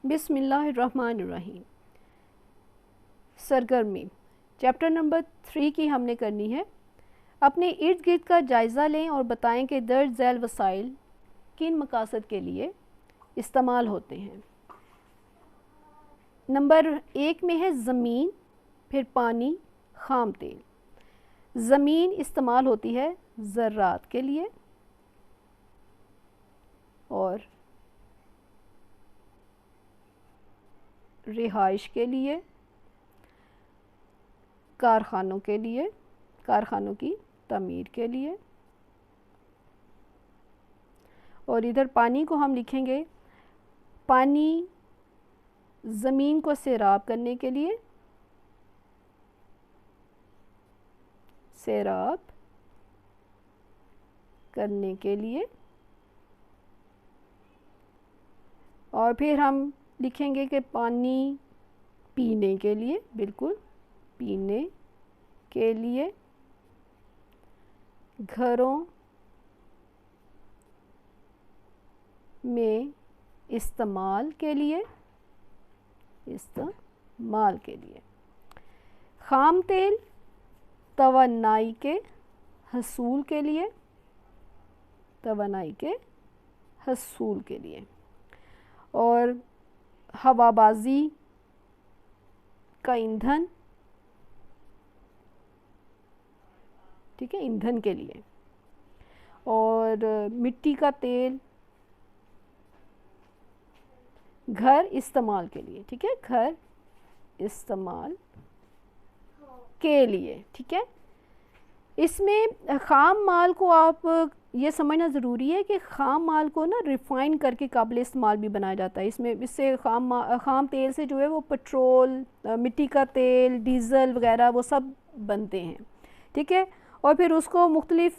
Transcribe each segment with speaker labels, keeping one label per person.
Speaker 1: बिस्मिल्लाहिर्रहमानिर्रहीम। सरगर्मी chapter number 3 की हमने करनी है। अपने इर्द गिर्द का जायज़ा लें और बताएं कि दर्ज झैल वसाइल किन मकासद के लिए इस्तेमाल होते हैं। नंबर 1 में है ज़मीन, फिर पानी, ख़ाम तेल। ज़मीन इस्तेमाल होती है ज़रात के लिए और रिहाइश के लिए, कारखानों के लिए, कारखानों की तमीर के लिए। और इधर पानी को हम लिखेंगे, पानी ज़मीन को सैराब करने के लिए, सैराब करने के लिए। और फिर हम लिखेंगे कि पानी पीने के लिए, बिल्कुल पीने के लिए, घरों में इस्तेमाल के लिए, इस्तेमाल के लिए। ख़ाम तेल तवानाई के हसूल के लिए, तवानाई के हसूल के लिए। और हवाबाजी का ईंधन, ठीक है, ईंधन के लिए। और मिट्टी का तेल घर इस्तेमाल के लिए, ठीक है, घर इस्तेमाल के लिए, ठीक है। इसमें ख़ाम माल को आप ये समझना ज़रूरी है कि ख़ाम माल को ना रिफ़ाइन करके काबिल इस्तेमाल भी बनाया जाता है। इसमें इससे ख़ाम तेल से जो है वो पेट्रोल, मिट्टी का तेल, डीज़ल वगैरह वो सब बनते हैं, ठीक है। और फिर उसको मुख्तलिफ़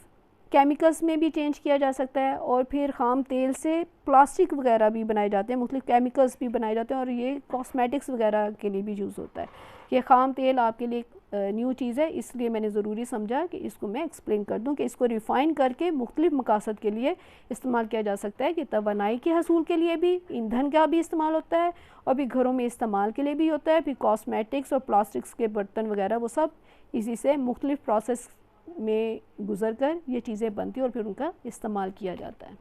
Speaker 1: केमिकल्स में भी चेंज किया जा सकता है। और फिर ख़ाम तेल से प्लास्टिक वगैरह भी बनाए जाते हैं, मुख्तलिफ़ केमिकल्स भी बनाए जाते हैं। और ये कॉस्मेटिक्स वगैरह के लिए भी यूज़ होता है। ये ख़ाम तेल आपके लिए न्यू चीज़ है, इसलिए मैंने ज़रूरी समझा कि इसको मैं एक्सप्लेन कर दूं कि इसको रिफ़ाइन करके मुख्तलिफ़ मकासद के लिए इस्तेमाल किया जा सकता है। कि तवानाई के हसूल के लिए भी ईंधन का भी इस्तेमाल होता है, और भी घरों में इस्तेमाल के लिए भी होता है। फिर कॉस्मेटिक्स और प्लास्टिक्स के बर्तन वगैरह वो सब इसी से मुख्तलिफ़ प्रोसेस में गुज़र कर ये चीज़ें बनती हैं और फिर उनका इस्तेमाल किया जाता है।